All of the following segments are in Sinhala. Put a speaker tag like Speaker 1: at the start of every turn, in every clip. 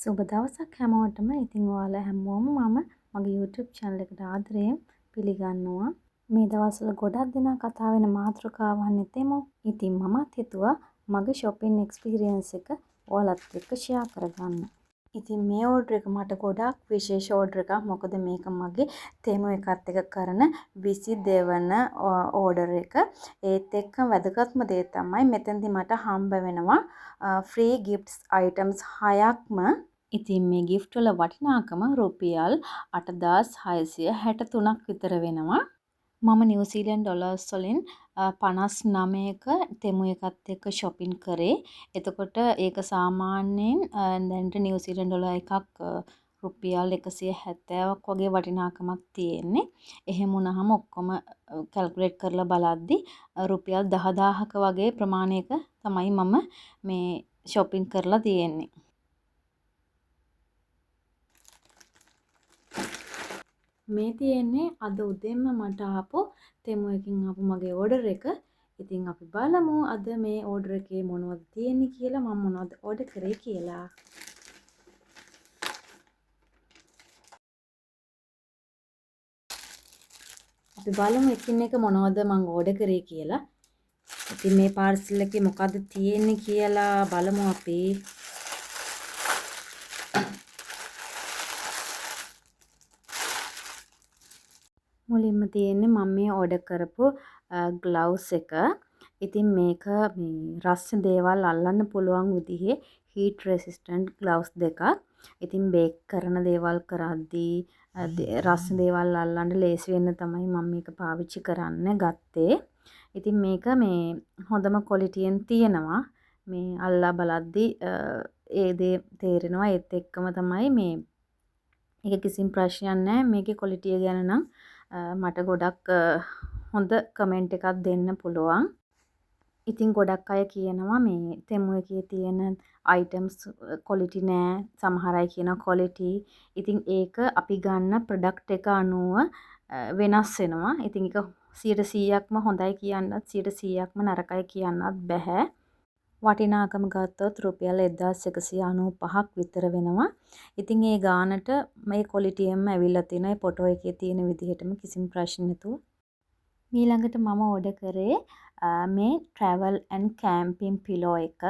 Speaker 1: සුබ දවසක් හැමෝටම. ඉතින් ඔයාලා හැමෝම මම මගේ YouTube channel එකට ආදරයෙන් පිළිගන්නවා. මේ දවස්වල ගොඩක් දෙනා කතා වෙන මාතෘකාවක් නෙතෙමු. ඉතින් මමත් හිතුවා මගේ shopping experience එක ඔයාලත් එක්ක share කරගන්න. ඉතින් මේ order එක මට ගොඩක් විශේෂ order එකක්. මොකද මේක මගේ තෙමු එකත් එක්ක කරන 22 වන order එක. ඒත් එක්ක වැදගත්ම දේ තමයි මෙතනදි මට හම්බ වෙනවා free gifts items 6ක්ම. ඉතින් මේ gift වල වටිනාකම රුපියල් 8663ක් විතර වෙනවා. මම නිව්සීලන්ත ඩොලර්ස් වලින් 59ක තෙමු එකත් එක්ක shopping කරේ. එතකොට ඒක සාමාන්‍යයෙන් දැනට නිව්සීලන්ත ඩොලර් එකක් රුපියල් 170ක් වගේ වටිනාකමක් තියෙන්නේ. එහෙම වුණාම ඔක්කොම කැල්කියුලේට් කරලා බලද්දි රුපියල් 10000ක වගේ ප්‍රමාණයක තමයි මම මේ shopping කරලා තියෙන්නේ. මේ තියෙන්නේ අද උදේම මට ආපු තෙමු එකකින් ආපු මගේ ඕඩර් එක. ඉතින් අපි බලමු අද මේ ඕඩර් එකේ මොනවද තියෙන්නේ කියලා, මම මොනවද ඕඩර් කරේ කියලා. අපි බලමු එකින් එක මොනවද මම ඕඩර් කරේ කියලා. ඉතින් මේ පාර්සල් එකේ මොකද්ද තියෙන්නේ කියලා බලමු අපි. මුලින්ම තියෙන්නේ මම මේ ඕඩර් කරපු ග්ලව්ස් එක. ඉතින් මේක මේ රස්න දේවල් අල්ලන්න පුළුවන් විදිහේ heat resistant ග්ලව්ස් දෙකක්. ඉතින් බේක් කරන දේවල් කරද්දී රස්න දේවල් අල්ලන්න ලේසි වෙන්න තමයි මම මේක පාවිච්චි කරන්න ගත්තේ. ඉතින් මේක මේ හොඳම ක්වොලිටියෙන් තියෙනවා. මේ අල්ලා බලද්දී ඒ දේ තේරෙනවා. ඒත් එක්කම තමයි මේ ඒක කිසිම ප්‍රශ්නයක් නැහැ. මේකේ ක්වොලිටිය ගැන නම් මට ගොඩක් හොඳ කමෙන්ට් එකක් දෙන්න පුළුවන්. ඉතින් ගොඩක් අය කියනවා මේ තෙමු එකේ තියෙන items quality නෑ. සමහර අය කියනවා quality. ඉතින් ඒක අපි ගන්න product එක අනුව වෙනස් වෙනවා. ඉතින් ඒක 100%ක්ම හොඳයි කියන්නත් 100%ක්ම නරකයි කියන්නත් බෑ. වටිනාකම ගත්තොත් රුපියල් 1195ක් විතර වෙනවා. ඉතින් ඒ ගානට මේ ක්වොලිටියෙන්ම ඇවිල්ලා තියෙනවා. ඒ ෆොටෝ එකේ තියෙන විදිහටම කිසිම ප්‍රශ්න නැතුව. ඊළඟට මම ඕඩර් කරේ මේ travel and camping pillow එක.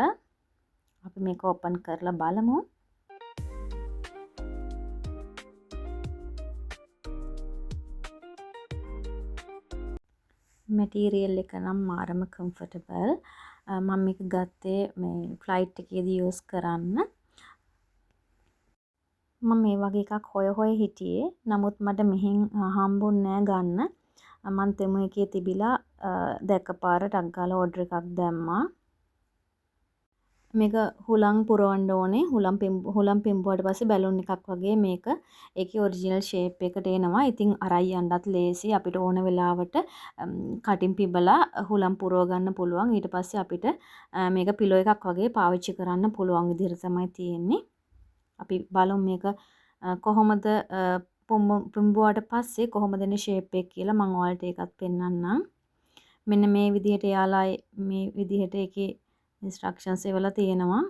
Speaker 1: අපි මේක ඕපන් කරලා බලමු. මැටීරියල් එක නම් මාරම කම්ෆර්ටබල්. මම මේක ගත්තේ මේ ෆ්ලයිට් එකේදී යූස් කරන්න. මම මේ වගේ එකක් හොය හිටියේ. නමුත් මට මෙහෙන් හම්බුන්නේ නෑ ගන්න. මම තෙමු එකේ තිබිලා දැක්ක පාර ටක් ගාලා ඕඩර් එකක් දැම්මා. මේක හුලං පුරවන්න ඕනේ. හුලම් පිඹුවට පස්සේ බැලුන් එකක් වගේ මේක ඒකේ ඔරිජිනල් ෂේප් එකට එනවා. ඉතින් අරයි යන්නත් ලේසි. අපිට ඕන වෙලාවට කටින් පිබලා හුලම් පුරව ගන්න පුළුවන්. ඊට පස්සේ අපිට මේක පිලෝ එකක් වගේ පාවිච්චි කරන්න පුළුවන් විදිහට තමයි තියෙන්නේ. අපි බලමු මේක කොහොමද පිඹුවට පස්සේ කොහොමද එන්නේ ෂේප් එක කියලා මම ඔයාලට ඒකත් පෙන්නන්නම්. මෙන්න මේ විදිහට යාලා මේ විදිහට ඒකේ ඉන්ස්ට්‍රක්ෂන්ස් ඒවල තියෙනවා.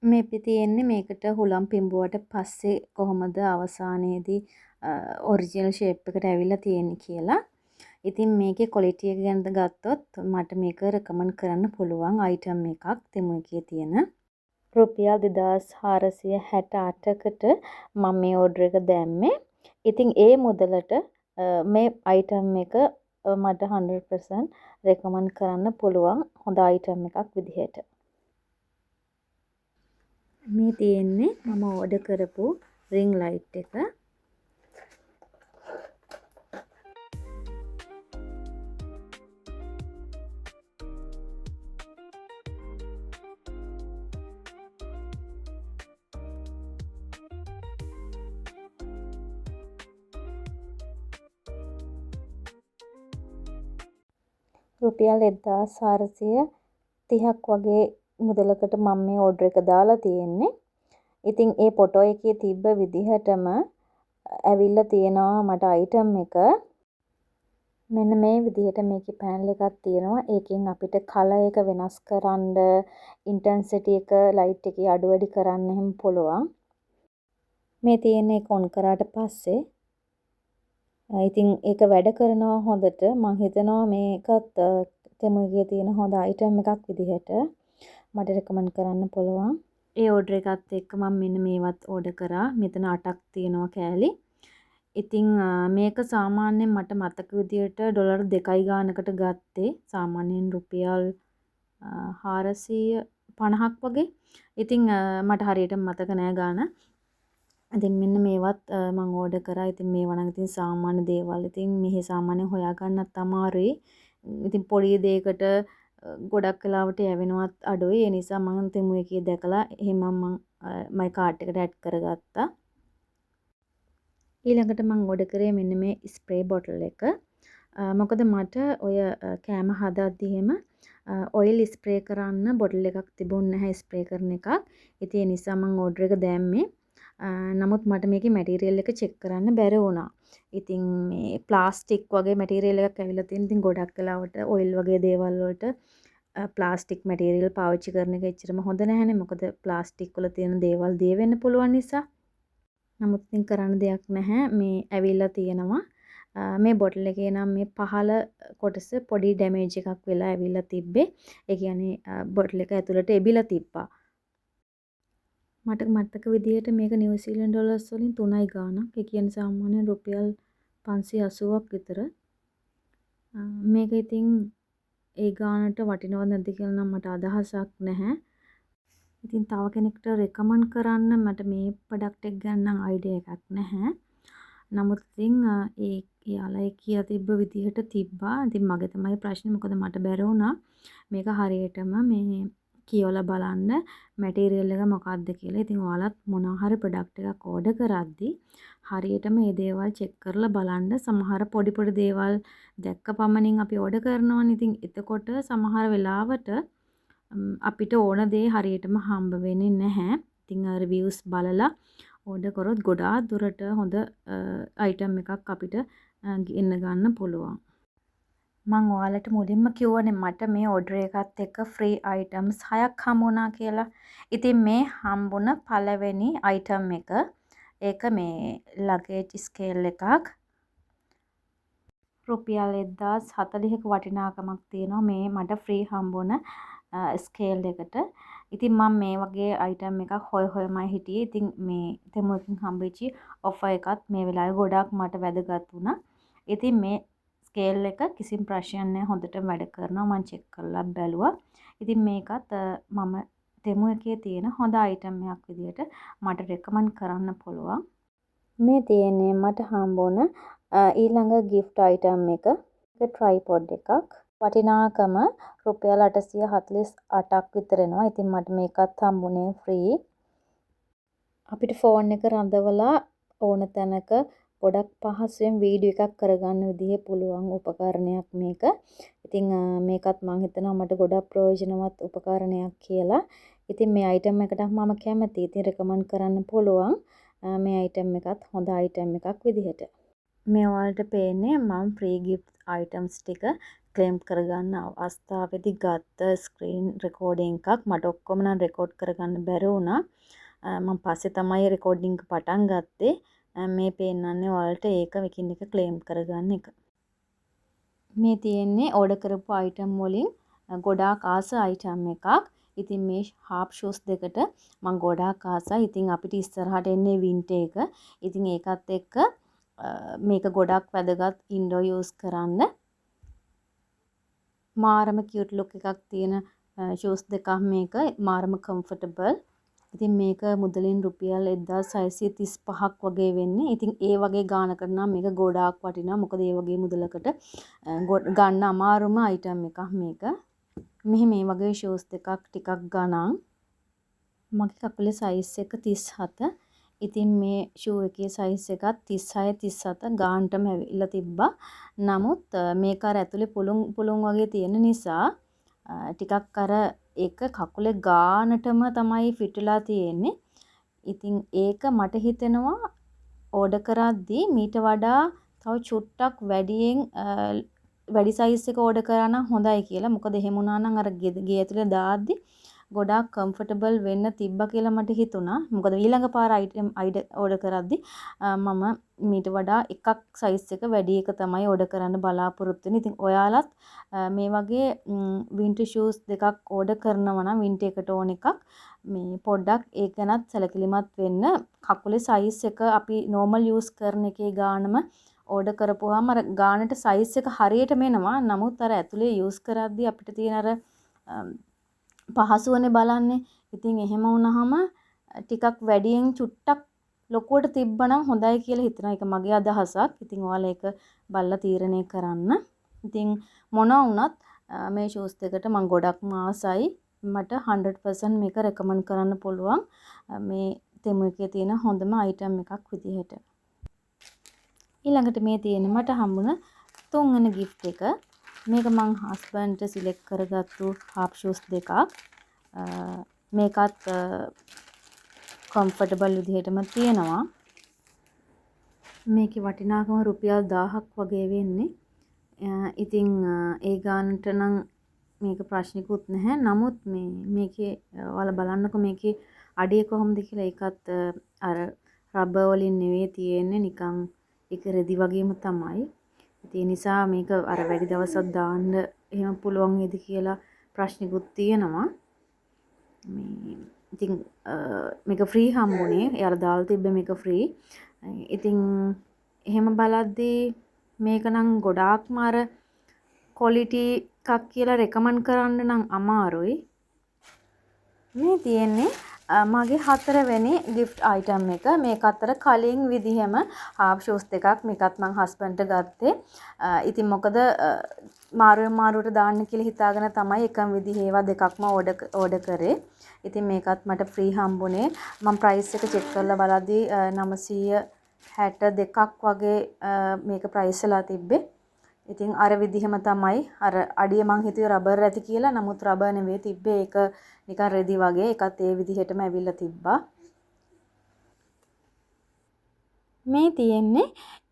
Speaker 1: මේ තියෙන්නේ මේකට හුලම් පිඹුවට පස්සේ කොහොමද අවසානයේදී ඔරිජිනල් ෂේප් එකට ඇවිල්ලා තියෙන්නේ කියලා. ඉතින් මේකේ ක්වොලිටි එක ගැන ගත්තොත් මට මේක රෙකමන්ඩ් කරන්න පුළුවන් අයිටම් එකක් තෙමු එකේ තියෙන. රුපියල් 2468කට මම මේ ඕඩර් එක දැම්මේ. ඉතින් ඒ මුදලට මේ අයිටම් එක මට 100% රෙකමන්ඩ් කරන්න පුළුවන් හොඳ අයිටම් එකක් විදිහට. මේ තියෙන්නේ මම ඕඩර් කරපු රින් ලයිට් එක. රුපියල් 1430ක් වගේ මුදලකට මම මේ ඕඩර් එක දාලා තියෙන්නේ. ඉතින් ඒ ෆොටෝ එකේ තිබ්බ විදිහටම ඇවිල්ලා තියෙනවා මට අයිටම් එක. මෙන්න මේ විදිහට මේකේ පැනල් එකක් තියෙනවා. ඒකෙන් අපිට කලර් එක වෙනස් කරන්න, ඉන්ටෙන්සිටි එක ලයිට් එකේ අඩු වැඩි කරන්න එහෙම පුළුවන්. මේ තියෙන එක ඔන් කරාට පස්සේ ඉතින් ඒක වැඩ කරනවා හොඳට. මම හිතනවා මේකත් තෙමුගේ තියෙන හොඳ අයිටම් එකක් විදිහට මට රෙකමන්ඩ් කරන්න පුළුවන්. ඒ ඕඩර් එකත් එක්ක මම මෙන්න මේවත් ඕඩර් කරා. මෙතන 8ක් තියෙනවා කෑලි. ඉතින් මේක සාමාන්‍යයෙන් මට මතක විදියට ඩොලර් 2යි ගානකට ගත්තේ. සාමාන්‍යයෙන් රුපියල් 450ක් වගේ. ඉතින් මට හරියට මතක නෑ ගාන. ඉතින් මෙන්න මේවත් මම ඕඩර් කරා. ඉතින් මේවා නම් ඉතින් සාමාන්‍ය දේවල්. ඉතින් මෙහි සාමාන්‍යයෙන් හොයාගන්නත් අමාරුයි. ඉතින් පොඩි දෙයකට ගොඩක් වෙලාවට යවෙනවත් අඩුයි. ඒ නිසා මම තෙමු එකේ දැකලා එහෙම මම මයි කාට් එකට ඇඩ් කරගත්තා. ඊළඟට මම ඕඩර් කරේ මෙන්න මේ ස්ප්‍රේ බොටල් එක. මොකද මට ඔය කෑම හදද්දි එහෙම ඔයිල් ස්ප්‍රේ කරන්න බොටල් එකක් තිබුණ නැහැ ස්ප්‍රේ කරන එකක්. ඉතින් ඒ නිසා මම ඕඩර් එක දැම්මේ. නමුත් මට මේකේ මැටීරියල් එක චෙක් කරන්න බැරි වුණා. ඉතින් මේ ප්ලාස්ටික් වගේ මැටීරියල් එකක් ඇවිල්ලා තියෙන. ඉතින් ගොඩක් වෙලාවට ඔයිල් වගේ දේවල් වලට ප්ලාස්ටික් මැටීරියල් පාවිච්චි කරන එක එච්චරම හොඳ නැහැනේ. මොකද ප්ලාස්ටික් වල තියෙන දේවල් දිය වෙන්න පුළුවන් නිසා. නමුත් ඉතින් කරන්න දෙයක් නැහැ. මේ ඇවිල්ලා තියෙනවා. මේ බොටල් එකේ නම් මේ පහළ කොටස පොඩි ඩැමේජ් එකක් වෙලා ඇවිල්ලා තිබ්බේ. ඒ කියන්නේ බොටල් එක ඇතුළට එබිලා තිබ්බා. මට මතක විදිහට මේක නිව්සීලන්ත ඩොලර්ස් වලින් 3යි ගාණක්. ඒ කියන්නේ සාමාන්‍යයෙන් රුපියල් 580ක් විතර. මේක ඉතින් ඒ ගාණට වටිනවද නැද්ද කියලා නම් මට අදහසක් නැහැ. ඉතින් තව කෙනෙක්ට රෙකමන්ඩ් කරන්න මට මේ ප්‍රොඩක්ට් එක ගැන නම් අයිඩියා එකක් නැහැ. නමුත් ඉතින් එයාලා කියලා තිබ්බ විදිහට තිබ්බා. ඉතින් මගේ තමයි ප්‍රශ්නේ. මොකද මට බැරි වුණා මේක හරියටම මේ කියවලා බලන්න මැටීරියල් එක මොකක්ද කියලා. ඉතින් ඔයාලත් මොනවා හරි ප්‍රොඩක්ට් එකක් ඕඩර් කරද්දී හරියටම මේ දේවල් චෙක් කරලා බලන්න. සමහර පොඩි පොඩි දේවල් දැක්ක පමණින් අපි ඕඩර් කරනවානේ. ඉතින් එතකොට සමහර වෙලාවට අපිට ඕන දේ හරියටම හම්බ වෙන්නේ නැහැ. ඉතින් රිවිව්ස් බලලා ඕඩර් කරොත් ගොඩාක් දුරට හොඳ අයිටම් එකක් අපිට ගෙන්න ගන්න පුළුවන්. මම ඔයාලට මුලින්ම කිව්වනේ මට මේ ඕඩර් එකත් එක්ක ෆ්‍රී අයිටම්ස් 6ක් හම්බුණා කියලා. ඉතින් මේ හම්බුණ පළවෙනි අයිටම් එක ඒක මේ ලගේජ් ස්කේල් එකක්. රුපියල් 1040ක වටිනාකමක් තියෙනවා මේ මට ෆ්‍රී හම්බුණ ස්කේල් එකට. ඉතින් මම මේ වගේ අයිටම් එකක් හොයමයි හිටියේ. ඉතින් මේ තෙමු එකකින් හම්බෙච්ච ඔෆර් එකත් මේ වෙලාවේ ගොඩක් මට වැදගත් වුණා. ඉතින් මේ ස්කේල් එක කිසිම ප්‍රශ්නයක් නැහැ. හොඳටම වැඩ කරනවා. මම චෙක් කරලා බැලුවා. ඉතින් මේකත් මම තෙමු එකේ තියෙන හොඳ අයිටම් එකක් විදිහට මට රෙකමන්ඩ් කරන්න පුළුවන්. මේ තියෙන්නේ මට හම්බුණ ඊළඟ gift item එක. ඒක tripod එකක්. වටිනාකම රුපියල් 848ක් විතර එනවා. ඉතින් මට මේකත් හම්බුනේ ෆ්‍රී. අපිට ෆෝන් එක රඳවලා ඕන තැනක ගොඩක් පහසුවෙන් වීඩියෝ එකක් කරගන්න විදිහේ පුළුවන් උපකරණයක් මේක. ඉතින් මේකත් මම හිතනවා මට ගොඩක් ප්‍රයෝජනවත් උපකරණයක් කියලා. ඉතින් මේ අයිටම් එකට මම කැමතියි. ඉතින් රෙකමන්ඩ් කරන්න පුළුවන්. මේ අයිටම් එකත් හොඳ අයිටම් එකක් විදිහට. මේ ඔයාලට පේන්නේ මම ෆ්‍රී ගිෆ්ට් අයිටම්ස් ටික ක්ලේම් කරගන්න අවස්ථාවේදී ගත්ත ස්ක්‍රීන් රෙකෝඩින් එකක්. මට ඔක්කොම නම් රෙකෝඩ් කරගන්න බැරි වුණා. මම පස්සේ තමයි රෙකෝඩින් එක පටන් ගත්තේ. මේ පේන්නන්නේ ඔයාලට ඒක එකින් එක ක්ලේම් කරගන්න එක. මේ තියෙන්නේ ඕඩර් කරපු අයිටම් වලින් ගොඩාක් ආස අයිටම් එකක්. ඉතින් මේ හාප් ෂූස් දෙකට මම ගොඩාක් ආසයි. ඉතින් අපිට ඉස්සරහට එන්නේ වින්ටර් එක. ඉතින් ඒකත් එක්ක මේක ගොඩක් වැදගත් ඉන්ඩෝර් යූස් කරන්න. මාරම කියුට් ලුක් එකක් තියෙන ෂූස් දෙකක් මේක. මාරම කම්ෆර්ටබල්. ඉතින් මේක මුදලින් රුපියල් 1635ක් වගේ වෙන්නේ. ඉතින් ඒ වගේ ගානකට නම් මේක ගොඩාක් වටිනවා. මොකද ඒ වගේ මුදලකට ගන්න අමාරුම අයිටම් එකක් මේක. මෙහි මේ වගේ ෂූස් දෙකක් ටිකක් ගණන්. මගේ කකුලේ සයිස් එක 37. ඉතින් මේ ෂූ එකේ සයිස් එකත් 36 37 ගානටම ඇවිල්ලා තිබ්බා. නමුත් මේක අර ඇතුලේ පුළුන් වගේ තියෙන නිසා ටිකක් අර ඒක කකුලේ ගානටම තමයි ෆිට් වෙලා තියෙන්නේ. ඉතින් ඒක මට හිතෙනවා ඕඩර් කරද්දී මීට වඩා තව චුට්ටක් වැඩියෙන් වැඩි සයිස් එක ඕඩර් කරා නම් හොඳයි කියලා. මොකද එහෙම වුණා නම් අර ගේ ඇතුලේ දාද්දි ගොඩාක් කම්ෆර්ටබල් වෙන්න තිබ්බා කියලා මට හිතුණා. මොකද ඊළඟ පාර අයිටම් ඕඩර් කරද්දි මම මීට වඩා එකක් සයිස් එක වැඩි එක තමයි ඕඩර් කරන්න බලාපොරොත්තු වෙන්නේ. ඉතින් ඔයාලත් මේ වගේ වින්ටර් ෂූස් දෙකක් ඕඩර් කරනවා නම් වින්ටර් එකට ඕන එකක් මේ පොඩ්ඩක් ඒක ගැනත් සැලකිලිමත් වෙන්න. කකුලේ සයිස් එක අපි නෝමල් යූස් කරන එකේ ගානම ඕඩර් කරපුවාම අර ගානට සයිස් එක හරියටම එනවා. නමුත් අර ඇතුලේ යූස් කරද්දී අපිට තියෙන අර පහසුවනේ බලන්නේ. ඉතින් එහෙම වුණාම ටිකක් වැඩියෙන් චුට්ටක් ලොකුවට තිබ්බනම් හොඳයි කියලා හිතනවා. ඒක මගේ අදහසක්. ඉතින් ඔයාලා ඒක බලලා තීරණය කරන්න. ඉතින් මොනවා වුණත් මේ ෂූස් දෙකට මම ගොඩක්ම ආසයි. මට 100% මේක රෙකමන්ඩ් කරන්න පුළුවන්. මේ තෙමු එකේ තියෙන හොඳම අයිටම් එකක් විදිහට. ඊළඟට මේ තියෙන මට හම්බුන තුන්වෙනි gift එක. මේක මං හස්බන්ඩ්ට සිලෙක්ට් කරගත්තු half shoes දෙකක්. මේකත් කම්ෆර්ටබල් විදිහටම තියෙනවා. මේකේ වටිනාකම රුපියල් 1000ක් වගේ වෙන්නේ. ඉතින් ඒ ගානට නම් මේක ප්‍රශ්නිකුත් නැහැ. නමුත් මේකේ ඔයාලා බලන්නකො මේකේ අඩිය කොහොමද කියලා. ඒකත් අර රබර් වලින් නෙවෙයි තියෙන්නේ, නිකන් ඒක රෙදි වගේම තමයි. ඒ නිසා මේක අර වැඩි දවසක් දාන්න එහෙම පුළුවන් වේද කියලා ප්‍රශ්නිකුත් තියෙනවා. ඉතින් මේක ෆ්‍රී හම්බුනේ. එයාලා දාලා තිබ්බ මේක ෆ්‍රී. ඉතින් එහෙම බලද්දී මේක නම් ගොඩාක්ම අර ක්වොලිටි එකක් කියලා රෙකමන්ඩ් කරන්න නම් අමාරුයි. මේ තියෙන්නේ මගේ 4 වෙනි gift item එක. මේක අතර කලින් විදිහම half shoes දෙකක්. මේකත් මං හස්බන්ඩ්ට ගත්තේ. ඉතින් මොකද මාරුවට දාන්න කියලා හිතාගෙන තමයි එකම විදිහේ ඒවා දෙකක්ම ඕඩර් කරේ. ඉතින් මේකත් මට ෆ්‍රී හම්බුනේ. මම ප්‍රයිස් එක චෙක් කරලා බලද්දී 962ක් වගේ මේක ප්‍රයිස් වෙලා තිබ්බේ. ඉතින් අර විදිහම තමයි. අර අඩිය මං හිතුවේ රබර් ඇති කියලා. නමුත් රබර් නෙවෙයි තිබ්බේ. ඒක නිකන් රෙදි වගේ. ඒකත් ඒ විදිහටම ඇවිල්ලා තිබ්බා. මේ තියෙන්නේ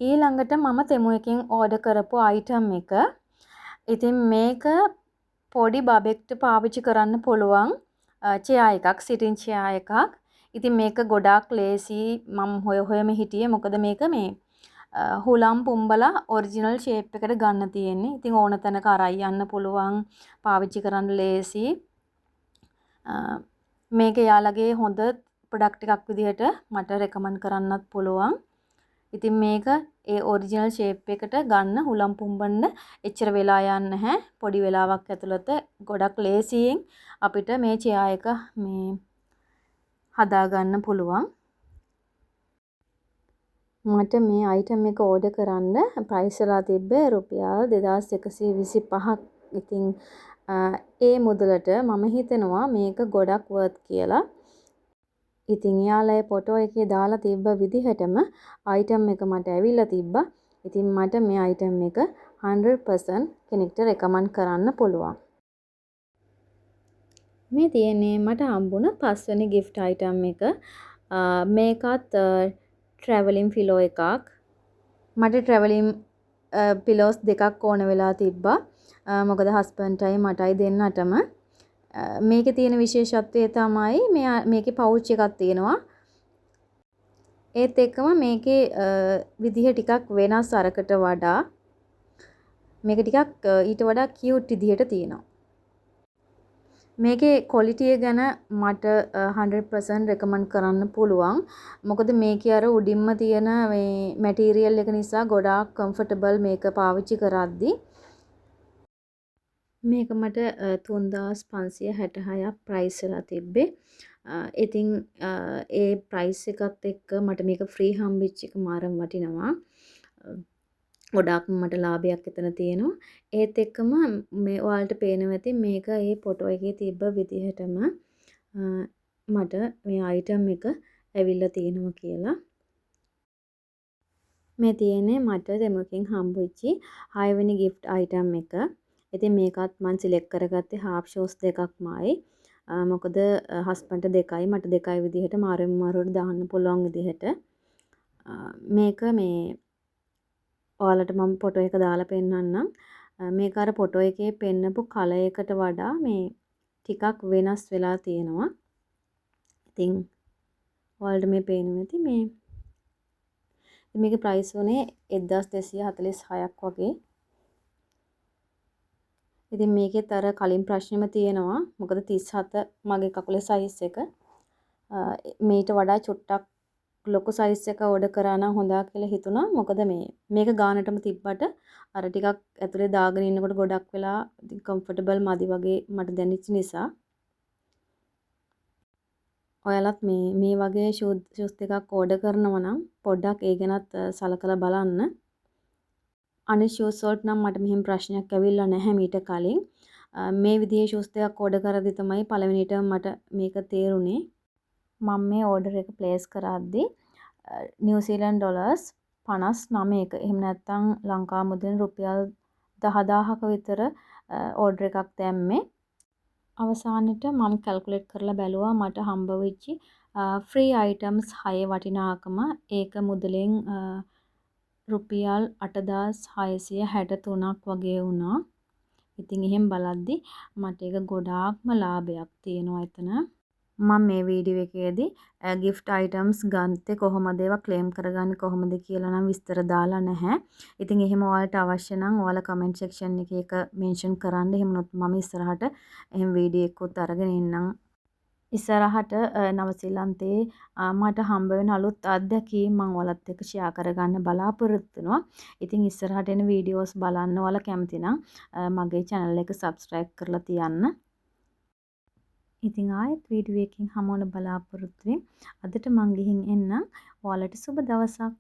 Speaker 1: ඊළඟට මම තෙමු එකෙන් ඕඩර් කරපු අයිටම් එක. ඉතින් මේක පොඩි බබෙක්ට පාවිච්චි කරන්න පුළුවන් චෙයා එකක්, සිටින් චෙයා එකක්. ඉතින් මේක ගොඩාක් ලේසි. මම හොයම හිටියේ. මොකද මේක මේ හුලම් පුම්බලා ඔරිජිනල් ෂේප් එකට ගන්න තියෙන්නේ. ඉතින් ඕන තැනක අරයි යන්න පුළුවන්. පාවිච්චි කරන්න ලේසි. මේක යාළගේ හොඳ ප්‍රොඩක්ට් එකක් විදිහට මට රෙකමන්ඩ් කරන්නත් පුළුවන්. ඉතින් මේක ඒ ඔරිජිනල් ෂේප් එකට ගන්න හුලම් පුම්බන්න එච්චර වෙලා යන්නේ නැහැ. පොඩි වෙලාවක් ඇතුළත ගොඩක් ලේසියෙන් අපිට මේ චෙයා එක මේ හදා ගන්න පුළුවන්. මට මේ අයිටම් එක ඕඩර් කරන්න ප්‍රයිස් වෙලා තිබ්බේ රුපියල් 2125ක්. ඉතින් ඒ මුදලට මම හිතනවා මේක ගොඩක් වර්ත් කියලා. ඉතින් යාළුවා ෆොටෝ එකේ දාලා තිබ්බ විදිහටම අයිටම් එක මට ඇවිල්ලා තිබ්බා. ඉතින් මට මේ අයිටම් එක 100% කෙනෙක්ට රෙකමන්ඩ් කරන්න පුළුවන්. මේ තියෙන්නේ මට හම්බුණ 5 වෙනි gift item එක. මේකත් traveling pillow එකක්. මට traveling pillows දෙකක් ඕන වෙලා තිබ්බා. මොකද හස්බන්ඩ්ටයි මටයි දෙන්නටම. මේකේ තියෙන විශේෂත්වය තමයි මේකේ පවුච් එකක් තියෙනවා. ඒත් එක්කම මේකේ විදිහ ටිකක් වෙනස් අරකට වඩා. මේක ටිකක් ඊට වඩා කියුට් විදිහට තියෙනවා. මේකේ ක්වොලිටිය ගැන මට 100% රෙකමන්ඩ් කරන්න පුළුවන්. මොකද මේකේ අර උඩින්ම තියෙන මේ මැටීරියල් එක නිසා ගොඩාක් කම්ෆර්ටබල් මේක පාවිච්චි කරද්දී. මේක මට 3566ක් ප්‍රයිස් වෙලා තිබ්බේ. ඉතින් ඒ ප්‍රයිස් එකත් එක්ක මට මේක ෆ්‍රී හම්බෙච්ච එක මාරම වටිනවා. ගොඩාක්ම මට ලාභයක් එතන තියෙනවා. ඒත් එක්කම මේ ඔයාලට පේනවා ඇති මේක ඒ ෆොටෝ එකේ තිබ්බ විදිහටම මට මේ අයිටම් එක ඇවිල්ලා තියෙනවා කියලා. මේ තියෙන්නේ මට දෙමකින් හම්බුච්චි 6 වෙනි gift item එක. ඉතින් මේකත් මම සිලෙක්ට් කරගත්තේ half shoes දෙකක්මයි. මොකද හස්බන්ඩ්ට දෙකයි මට දෙකයි විදිහට මාරුවට දාන්න පුළුවන් විදිහට. මේක මේ ඔයාලට මම ෆොටෝ එක දාලා පෙන්නන්නම්. මේක අර ෆොටෝ එකේ පෙන්නපු කලර් එකට වඩා මේ ටිකක් වෙනස් වෙලා තියෙනවා. ඉතින් ඔයාලට මේ පේනවා ඇති මේ මේකේ ප්‍රයිස් උනේ 1246ක් වගේ. ඉතින් මේකෙත් අර කලින් ප්‍රශ්නෙම තියෙනවා. මොකද 37 මගේ කකුලේ සයිස් එක. මේට වඩා චුට්ටක් ලොකු සයිස් එක ඕඩර් කරා නම් හොඳා කියලා හිතුණා. මොකද මේක ගානටම තිබ්බට අර ටිකක් ඇතුලේ දාගෙන ඉන්නකොට ගොඩක් වෙලා ඉතින් කම්ෆර්ටබල් මදි වගේ මට දැනෙච්ච නිසා ඔයාලත් මේ වගේ ෂූස් දෙකක් ඕඩර් කරනවා නම් පොඩ්ඩක් ඒ ගැනත් සලකලා බලන්න. අනිත් ෂූස් වලට නම් මට මෙහෙම ප්‍රශ්නයක් ඇවිල්ලා නැහැ මීට කලින්. මේ විදිහේ ෂූස් දෙකක් ඕඩර් කරද්දි තමයි පළවෙනිට මට මේක තේරුනේ. මම මේ ඕඩර් එක ප්ලේස් කරද්දි නිව්සීලන්ත ඩොලර්ස් 59ක එහෙම නැත්නම් ලංකා මුදලින් රුපියල් 10000ක විතර ඕඩර් එකක් දැම්මේ. අවසානෙට මම කැල්කියුලේට් කරලා බැලුවා මට හම්බ වෙච්චි ෆ්‍රී අයිටම්ස් 6 වටිනාකම ඒක මුදලෙන් රුපියල් 8663ක් වගේ වුණා. ඉතින් එහෙම බලද්දි මට ඒක ගොඩාක්ම ලාභයක් තියෙනවා එතන. මම මේ වීඩියෝ එකේදී gift items ගත්තේ කොහොමද ඒවා ක්ලේම් කරගන්නේ කොහොමද කියලා නම් විස්තර දාලා නැහැ. ඉතින් එහෙම ඔයාලට අවශ්‍ය නම් ඔයාලා කමෙන්ට් සෙක්ෂන් එකේ ඒක මෙන්ෂන් කරන්න. එහෙම නොත් මම ඉස්සරහට එහෙම වීඩියෝ එකකුත් අරගෙන එන්නම්. ඉස්සරහට නවසීලන්තේ මට හම්බ වෙන අලුත් අත්දැකීම් මම ඔයාලත් එක්ක ෂෙයා කරගන්න බලාපොරොත්තු වෙනවා. ඉතින් ඉස්සරහට එන වීඩියෝස් බලන්න ඔයාලා කැමති නම් මගේ channel එක subscribe කරලා තියන්න. ඉතින් ආයෙත් වීඩියෝ එකකින් හමු වෙන බලාපොරොත්තු වෙමින් අදට මං ගිහින් එන්නම්. ඔයාලට සුබ දවසක්.